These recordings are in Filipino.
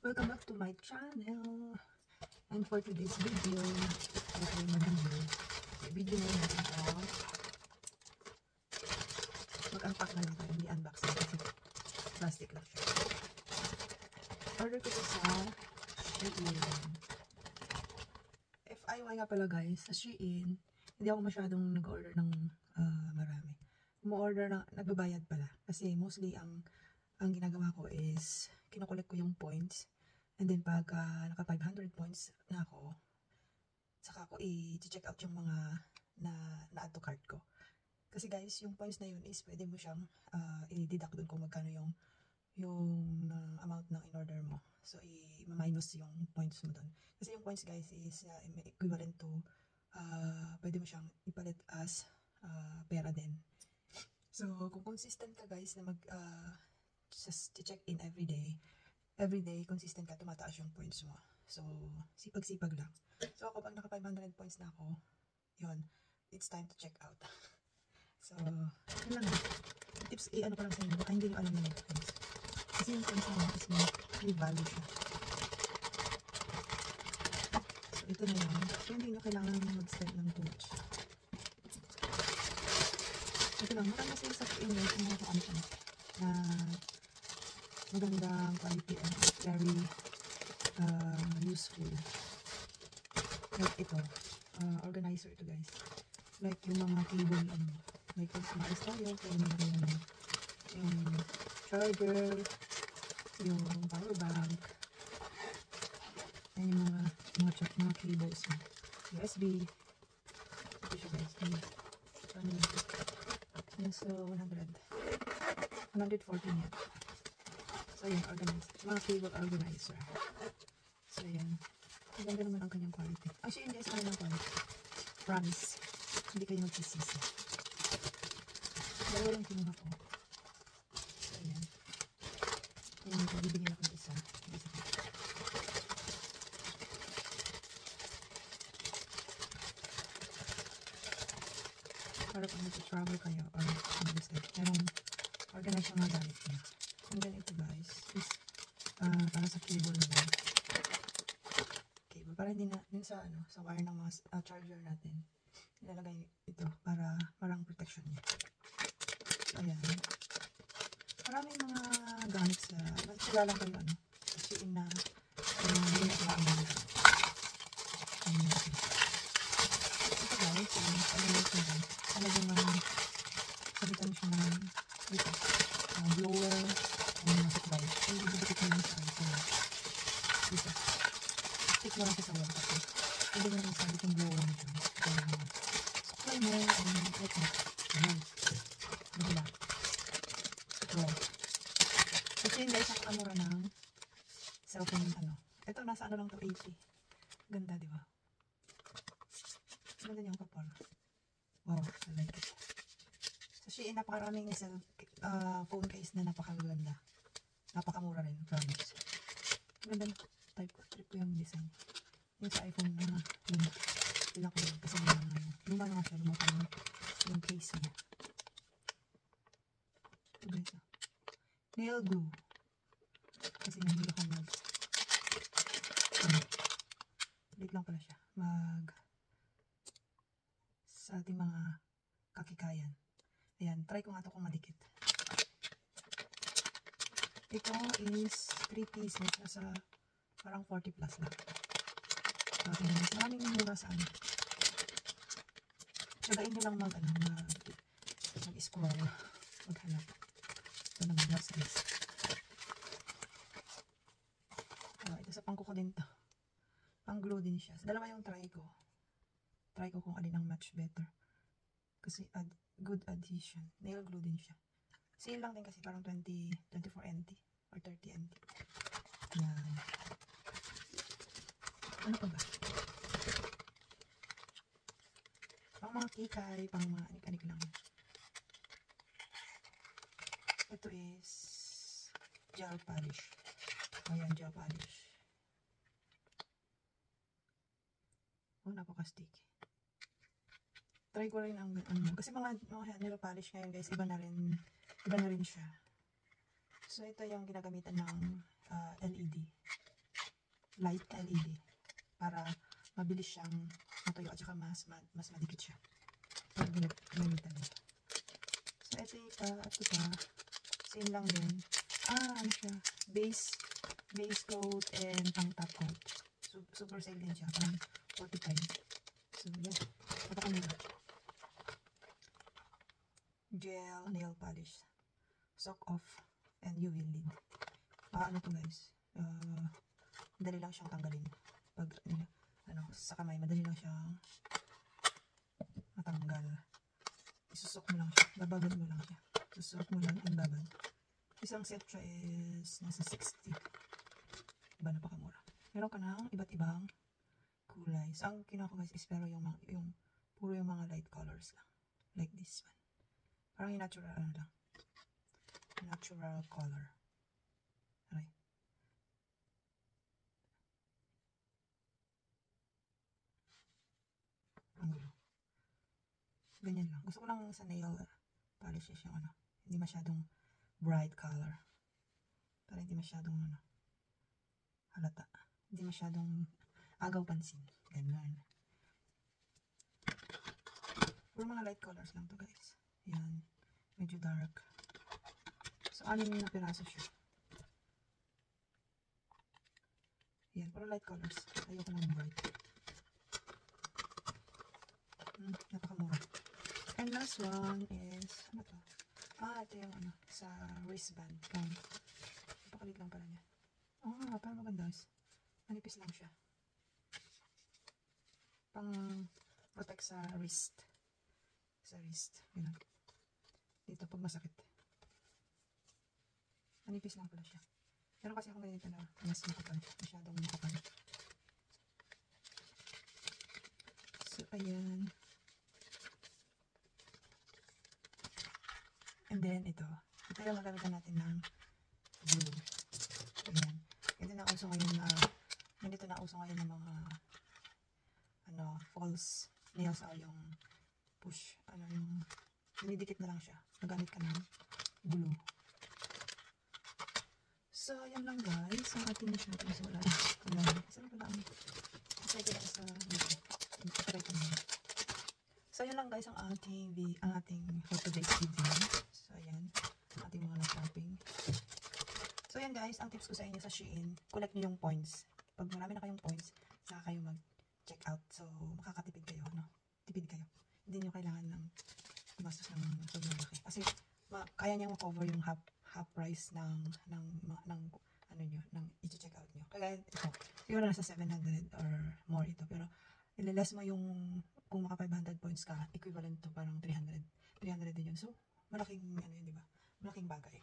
Welcome back to my channel. And for today's video, video na natin ito. Mag-unpack na lang tayo. Hindi unboxing kasi plastic lang siya. Order ko ito sa Shein. FYI nga pala guys, sa Shein, hindi ako masyadong nag-order ng marami. Umu-order na, nagbabayad pala. Kasi mostly ang ginagawa ko is kinukulit ko yung points, and then pag naka 500 points na ako, saka ako i-check out yung mga na-add to cart ko. Kasi guys, yung points na yun is pwede mo siyang i-deduct dun kung magkano yung amount ng in-order mo. So i-minus yung points mo dun. Kasi yung points guys is equivalent to pwede mo siyang ipalit as pera din. So kung consistent ka guys na just check in every day consistent ka, tumataas yung points mo. So sipag-sipag lang. So ako pag naka 500 points na ako, yun, it's time to check out. So yun lang. Tips ano pa lang sa inyo, baka hindi nyo alam na yung points. Kasi yung points mo is may value siya. So ito na yun. So hindi nyo kailangan mag-spend ng too much. Ito lang, marami sila sa inyo kung mga ano siya na magandang quality and very useful. Like ito, organizer ito guys. Like yung mga cable, like kung sumayos tayo, kaya yung charger, yung power bank, and yung mga cables, USB. Ito siya guys. So 114 yan. So yan, organizer. Mga cable organizer. So yan. Maganda naman ang kanyang quality. Actually yun guys, ano ng quality. Promise. Hindi kayo magsisisi. Dalawa lang kinuha ko. So yan. Yan, bibigyan ako ng isa. Para kung mag-travel kayo or mag-visit, merong organize yung mga gamit niya. And then ito guys is para sa cable naman. Cable. Para hindi na yun sa wire ng mga charger natin. Nilalagay ito para parang protection niya. So ayan. Maraming mga gamit sa sila lang kayo sa Shein na ginagawa mo. Ito guys, talagang sabitan siya ng dito. Blower, mga supply. So, ibibigit mo lang sa dito. Stick mo lang sa wall kasi. Pwede mo lang sabit yung blower mo dyan. Supply mo, like that. Ayan. Diba? So, kasi yun guys, ang amura ng cellphone Ito, nasa lang to, 80. Ganda, diba? Ganda niyang kapal. Wow, I like it. So, Shein, napakaraming phone case na napakaganda. Napakamura rin, promise. Ganda type ko, trip ko yung design. Yung sa iPhone na luma. Pila ko yun, kasi luma na nga siya, luma pa yung case niya. Ito guys, nail glue. Kasi nahilo ko ulit lang pala siya. Sa ating mga kakikayan. Ayan, try ko nga ito kung madikit. Ito is 3 pieces. Nasa parang 40 plus lang. So, maraming mura sa Tsagain nyo lang mag-scroll. Maghanap. Ito naman, last guys. Ito sa pangkuko din to. Pang glue din siya. Dalawa yung try ko. Try ko kung alin ang much better. Kasi good adhesion. Nail glue din siya. Sale lang din kasi parang 24 NT or 30 NT. Yan. Ano pa ba? Pang mga kikay, pang mga anik-anik lang. Ito is gel polish. Ayan, gel polish. Oh, napaka-sticky. Try ko rin ang kasi mga nail polish ngayon guys, iba na rin siya. So ito yung ginagamitan ng LED. light LED para mabilis siyang matuyo at saka mas madikit siya pag gamitan nito. So ito pa same lang din. Ano siya, base coat and pang top coat. Super sale din siya, parang 45. So yan, matakamura. Gel nail polish, soak off and UV lid. Ano to guys, madali lang siyang tanggalin pag sa kamay, madali lang siyang matanggal. Isusok mo lang siya, babagad mo lang siya, susok mo lang and babad. Isang set siya is nasa 60. Diba, napakamura. Meron ka ng iba't ibang kulay. So ang kinuha ko guys is pero puro yung mga light colors lang, like this one. Parang yung natural lang, natural color. Okay. Ang gulo. Ganyan lang. Gusto ko lang sa nail polishes yung hindi masyadong bright color. Para hindi masyadong halata. Hindi masyadong agaw pansin. Ganyan. Puro mga light colors lang to guys. Yan. Medyo dark. So, 6 na piraso siya. Yan. Puro light colors. Ayoko ng bright. Napakamura. And last one is, ano to? Ito yung sa wristband. Napakalit lang pala niya. Parang maganda. Manipis lang siya. Pang protect sa wrist. Ganun. Dito pag masakit. Manipis lang pala siya. Pero kasi ako ganito na mas makapal. Masyadong makapal. So, ayan. And then, ito yung magamitan natin ng glue. Ayan. Ganito na uso ngayon ng mga false nails o yung push. Yung dinidikit na lang siya. Nagamit ka ng glue. So, yan lang guys. Ang ating mission natin. So, wala. Saan ko lang? Try ko lang sa video. Try ko lang. So, yun lang guys ang ating for today's video. So, ayan. Ang ating mga shopping. So, ayan guys. Ang tips ko sa inyo sa Shein, collect nyo yung points. Pag marami na kayong points, saka kayo mag-check out. So, makakatipid kayo. Tipid kayo. Hindi nyo kailangan ng gumastos ng sobrang laki. Kasi, kaya niyang ma-cover yung half price ng i-check out nyo. Kaya ito, siguro nasa 700 or more ito. Pero, ililess mo yung, kung maka 500 points ka, equivalent to parang 300 din yun. So, malaking, di ba? Malaking bagay.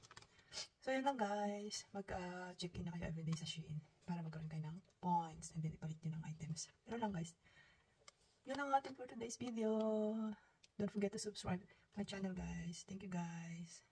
So, yun lang guys. Mag-check-in na kayo everyday sa Shein para magkaroon kayo ng points and then ipalit nyo ng items. Pero lang guys, yun ang ating for today's video. Don't forget to subscribe my channel guys. Thank you guys.